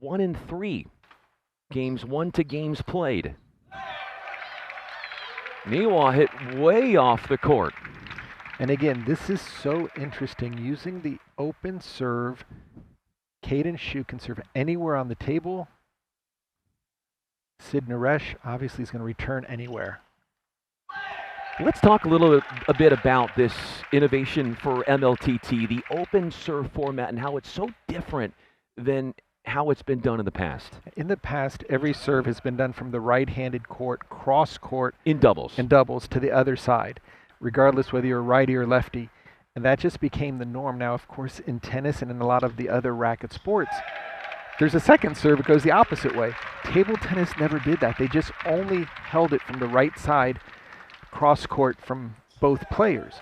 1-3. Games won to games played. Niwa hit way off the court. And again, this is so interesting. Using the open serve, Caden Shu can serve anywhere on the table. Sid Naresh obviously is going to return anywhere. Let's talk a bit about this innovation for MLTT, the open serve format, and how it's so different than how it's been done in the past. In the past, every serve has been done from the right-handed court, cross court, in doubles to the other side, regardless whether you're righty or lefty. And that just became the norm. Now, of course, in tennis and in a lot of the other racket sports, there's a second serve that goes the opposite way. Table tennis never did that. They just only held it from the right side, cross court from both players.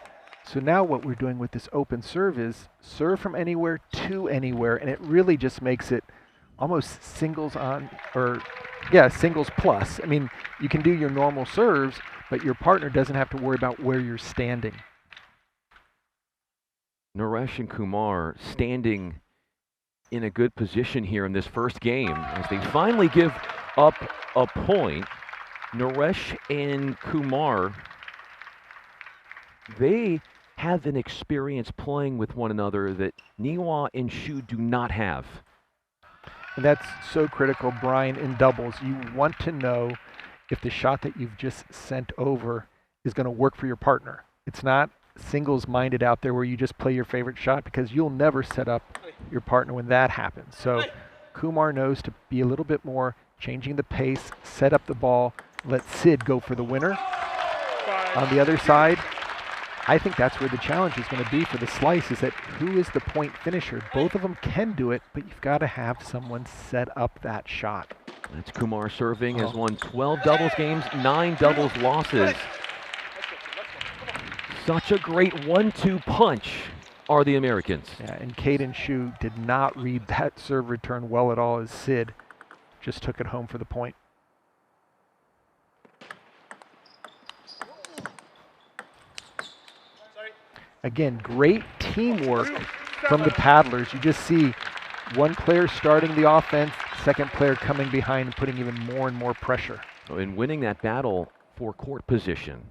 So now what we're doing with this open serve is serve from anywhere to anywhere, and it really just makes it almost singles on, or yeah, singles plus. I mean, you can do your normal serves, but your partner doesn't have to worry about where you're standing. Naresh and Kumar standing in a good position here in this first game as they finally give up a point. Naresh and Kumar, they have an experience playing with one another that Niwa and Shu do not have. And that's so critical, Brian, in doubles. You want to know if the shot that you've just sent over is going to work for your partner. It's not singles-minded out there where you just play your favorite shot, because you'll never set up your partner when that happens. So Kumar knows to be a little bit more changing the pace, set up the ball, let Sid go for the winner. On the other side, I think that's where the challenge is going to be for the slice, is that who is the point finisher? Both of them can do it, but you've got to have someone set up that shot. That's Kumar serving, has won 12 doubles games, 9 doubles losses. Such a great 1-2 punch are the Americans. Yeah, and Caden Shu did not read that serve return well at all, as Sid just took it home for the point. Again, great teamwork from the paddlers. You just see one player starting the offense, second player coming behind and putting even more and more pressure. In winning that battle for court position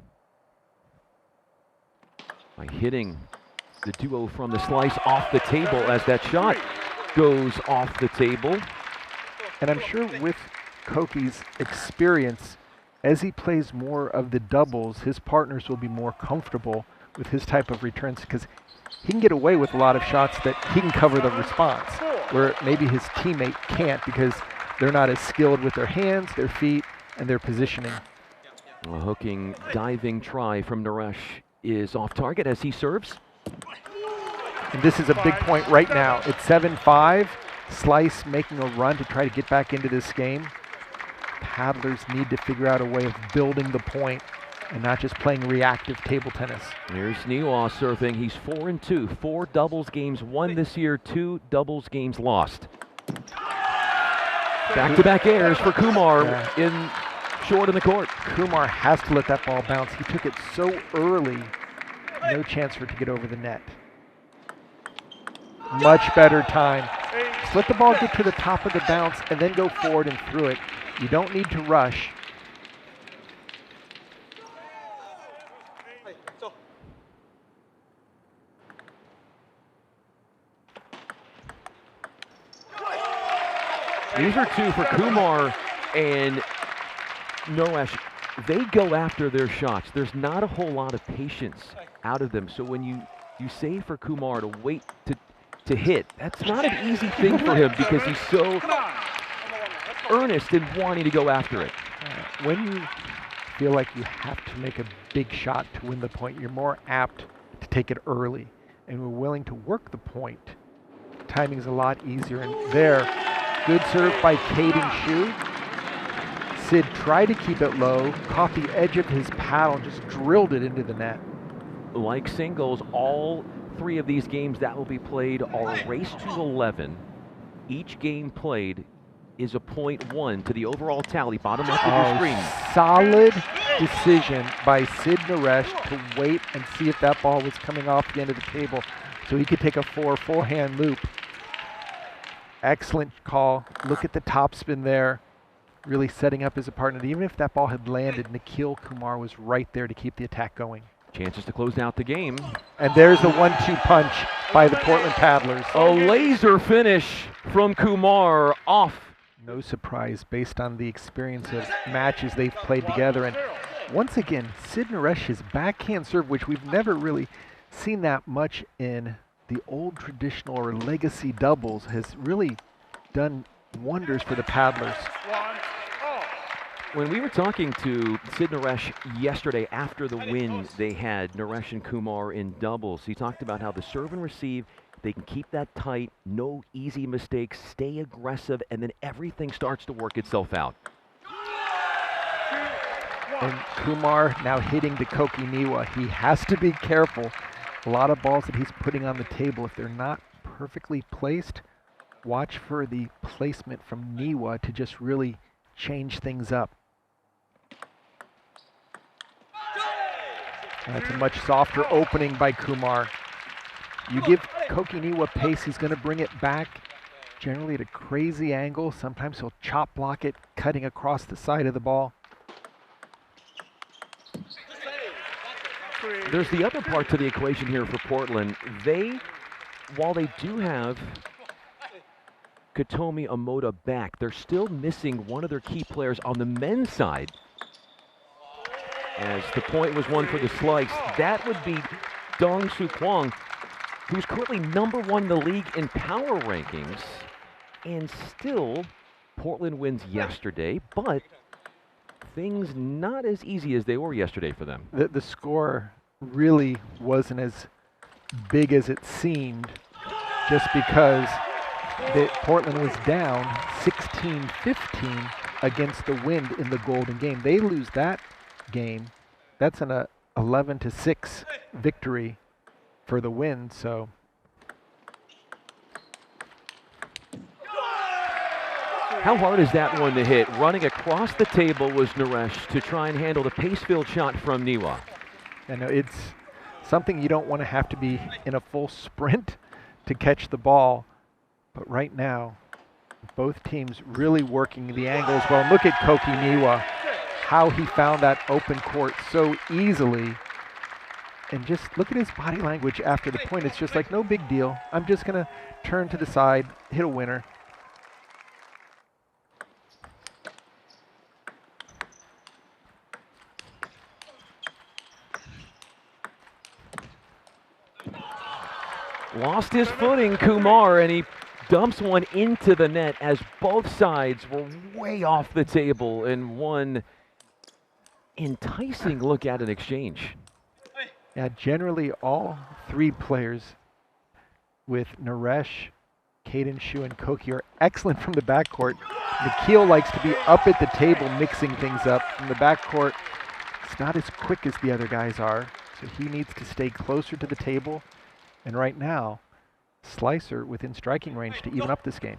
by hitting the duo from the slice off the table as that shot goes off the table. And I'm sure with Koki's experience, as he plays more of the doubles, his partners will be more comfortable with his type of returns, because he can get away with a lot of shots that he can cover the response, where maybe his teammate can't, because they're not as skilled with their hands, their feet, and their positioning. A hooking, diving try from Naresh is off target as he serves. And this is a big point right now. It's 7-5. Slice making a run to try to get back into this game. Paddlers need to figure out a way of building the point and not just playing reactive table tennis. Here's Niwa serving. He's 4-2. 4 doubles games won this year, 2 doubles games lost. Back-to-back airs for Kumar in short in the court. Kumar has to let that ball bounce. He took it so early, no chance for it to get over the net. Much better time. Just let the ball get to the top of the bounce and then go forward and through it. You don't need to rush. These are 2 for Kumar and Naresh. They go after their shots. There's not a whole lot of patience out of them. So when you say for Kumar to wait to hit, that's not an easy thing for him, because he's so earnest in wanting to go after it. When you feel like you have to make a big shot to win the point, you're more apt to take it early. And we're willing to work the point. Timing's a lot easier. And there, good serve by Caden Shu. Sid tried to keep it low, caught the edge of his paddle, and just drilled it into the net. Like singles, all 3 of these games that will be played are a race to 11. Each game played is a point 1 to the overall tally, bottom left of your screen. Solid decision by Sid Naresh to wait and see if that ball was coming off the end of the table so he could take a 4 forehand loop. Excellent call. Look at the topspin there. Really setting up his opponent. Even if that ball had landed, Nikhil Kumar was right there to keep the attack going. Chances to close out the game. And there's the 1-2 punch by the Portland Paddlers. A laser finish from Kumar off. No surprise based on the experience of matches they've played together. And once again, Sid Naresh's backhand serve, which we've never really seen that much in the old traditional or legacy doubles, has really done wonders for the Paddlers. When we were talking to Sid Naresh yesterday after the win they had, Naresh and Kumar in doubles, he talked about how the serve and receive, they can keep that tight, no easy mistakes, stay aggressive, and then everything starts to work itself out. And Kumar now hitting to Koki Niwa. He has to be careful. A lot of balls that he's putting on the table, if they're not perfectly placed, watch for the placement from Niwa to just really change things up. And that's a much softer opening by Kumar. You give Koki Niwa pace, he's going to bring it back, generally at a crazy angle. Sometimes he'll chop block it, cutting across the side of the ball. There's the other part to the equation here for Portland. While they do have Katomi Omoda back, they're still missing one of their key players on the men's side. As the point was won for the slice, that would be Dong Soo Kwang, who's currently #1 in the league in power rankings. And still, Portland wins yesterday, but things not as easy as they were yesterday for them. The score really wasn't as big as it seemed, just because Portland was down 16-15 against the Wind in the Golden Game. They lose that game. That's an 11-6 victory for the Wind. So how hard is that one to hit? Running across the table was Naresh to try and handle the pace-filled shot from Niwa. I know it's something you don't want to have to be in a full sprint to catch the ball. But right now, both teams really working the angles well. And look at Koki Niwa, how he found that open court so easily. And just look at his body language after the point. It's just like, no big deal. I'm just going to turn to the side, hit a winner. Lost his footing, Kumar, and he dumps one into the net as both sides were way off the table in one enticing look at an exchange. Yeah, generally all three players with Naresh, Caden Shu, and Koki are excellent from the backcourt. Nikhil likes to be up at the table mixing things up. From the backcourt, it's not as quick as the other guys are, so he needs to stay closer to the table. And right now, Slicer within striking range to even up this game.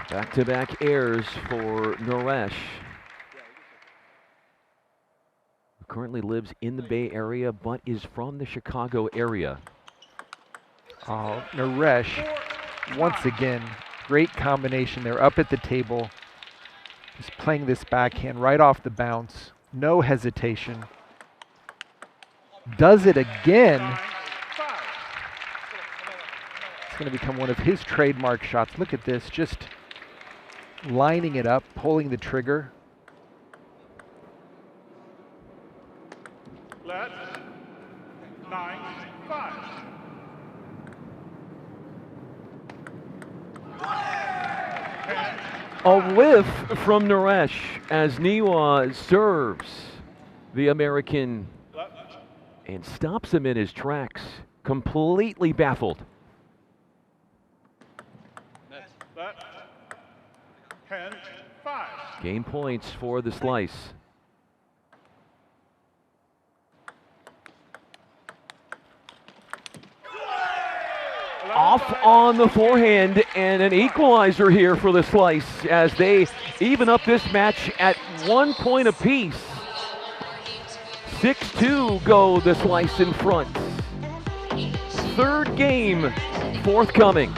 Back-to-back airs for Naresh, who currently lives in the Bay Area but is from the Chicago area. Oh, Naresh, once again, great combination. They're up at the table. Just playing this backhand right off the bounce. No hesitation. Does it again. It's going to become one of his trademark shots. Look at this, just lining it up, pulling the trigger. Let 9-5. A whiff from Naresh as Niwa serves the American and stops him in his tracks, completely baffled. Let 10-5. Game points for the slice. Off on the forehand, and an equalizer here for the slice as they even up this match at 1 point apiece. 6-2 go the Slice in front. Third game forthcoming.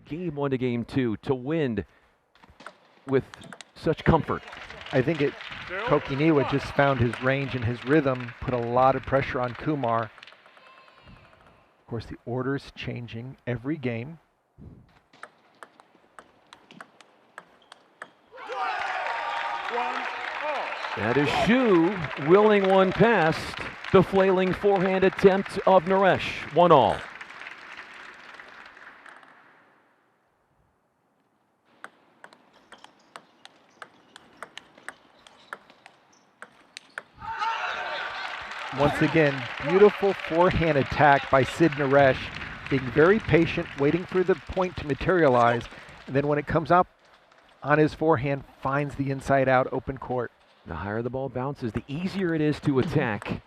Game 1 to game 2 to win with such comfort. I think Koki Niwa just found his range and his rhythm, put a lot of pressure on Kumar. Of course, the order's changing every game. That is Shu willing one past the flailing forehand attempt of Naresh. 1-all. Once again, beautiful forehand attack by Sid Naresh, being very patient, waiting for the point to materialize, and then when it comes up on his forehand, finds the inside out open court. The higher the ball bounces, the easier it is to attack.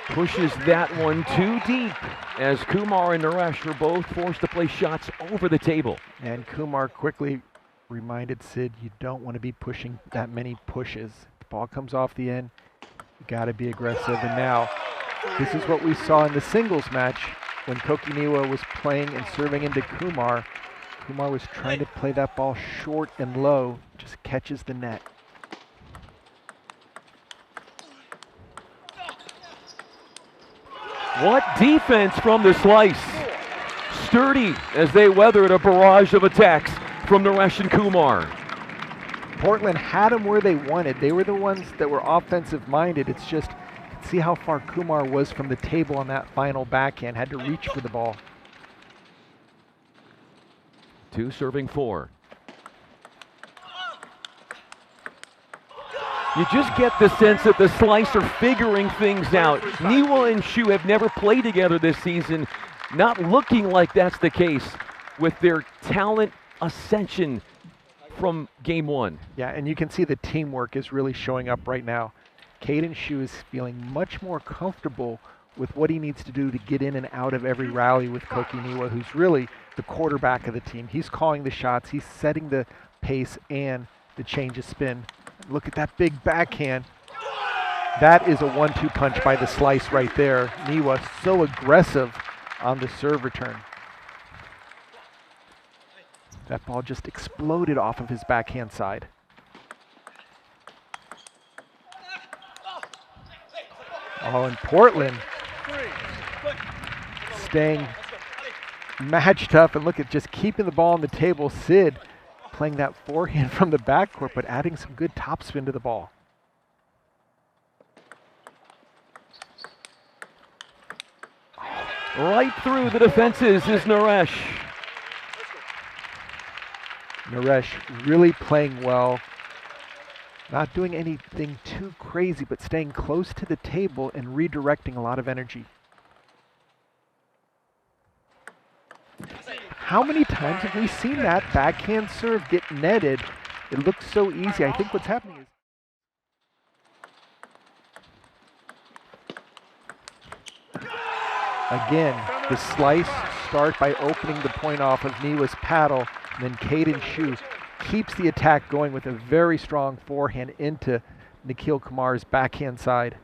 Pushes that one too deep as Kumar and Naresh are both forced to play shots over the table. And Kumar quickly reminded Sid, you don't want to be pushing that many pushes. The ball comes off the end, you got to be aggressive. And now, this is what we saw in the singles match when Koki Niwa was playing and serving into Kumar. Kumar was trying to play that ball short and low, just catches the net. What defense from the Slice. Sturdy as they weathered a barrage of attacks from Naresh and Kumar. Portland had them where they wanted. They were the ones that were offensive minded. It's just, see how far Kumar was from the table on that final backhand, had to reach for the ball. 2 serving 4. You just get the sense that the Slice are figuring things out. Niwa and Shu have never played together this season, not looking like that's the case with their talent ascension from game 1. Yeah, and you can see the teamwork is really showing up right now. Caden Shu is feeling much more comfortable with what he needs to do to get in and out of every rally with Koki Niwa, who's really the quarterback of the team. He's calling the shots, he's setting the pace and the change of spin. Look at that big backhand. That is a 1-2 punch by the Slice right there. Niwa so aggressive on the serve return. That ball just exploded off of his backhand side. Oh, and Portland staying match tough, and look at just keeping the ball on the table. Sid playing that forehand from the backcourt, but adding some good topspin to the ball. Right through the defenses is Naresh. Naresh really playing well, not doing anything too crazy, but staying close to the table and redirecting a lot of energy. How many times have we seen that backhand serve get netted? It looks so easy. I think what's happening is again, the Slice start by opening the point off of Niwa's paddle, and then Caden Shu keeps the attack going with a very strong forehand into Nikhil Kumar's backhand side.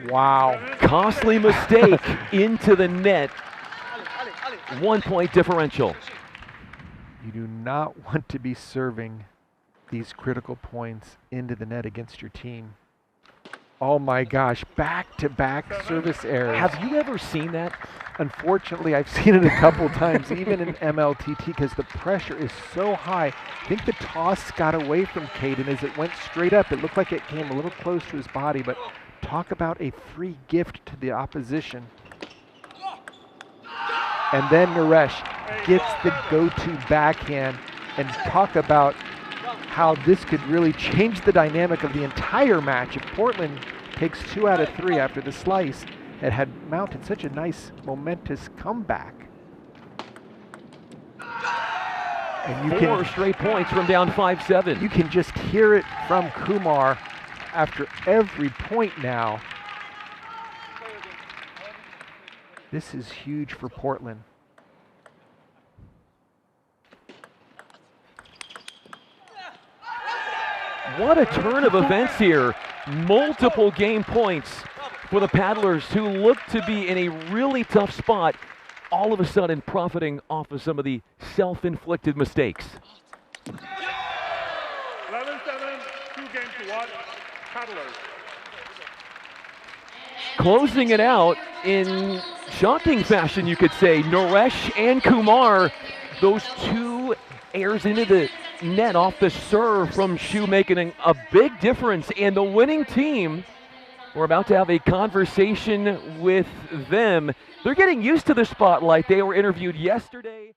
Wow. Costly mistake into the net. 1 point differential. You do not want to be serving these critical points into the net against your team. Oh my gosh, back-to-back service errors. Have you ever seen that? Unfortunately, I've seen it a couple times, even in MLTT, because the pressure is so high. I think the toss got away from Caden as it went straight up. It looked like it came a little close to his body, but talk about a free gift to the opposition. And then Naresh gets the go-to backhand, and talk about how this could really change the dynamic of the entire match if Portland takes 2 out of 3 after the Slice had mounted such a nice momentous comeback. And you 4 straight points from down 5-7. You can just hear it from Kumar after every point now. This is huge for Portland. What a turn of events here. Multiple game points for the Paddlers, who look to be in a really tough spot, all of a sudden profiting off of some of the self-inflicted mistakes. 11-7, 2 games to 1, Paddlers. Closing it out in shocking fashion, you could say. Naresh and Kumar, those 2 airs into the net off the serve from Shu, making a big difference. And the winning team, we're about to have a conversation with them. They're getting used to the spotlight. They were interviewed yesterday.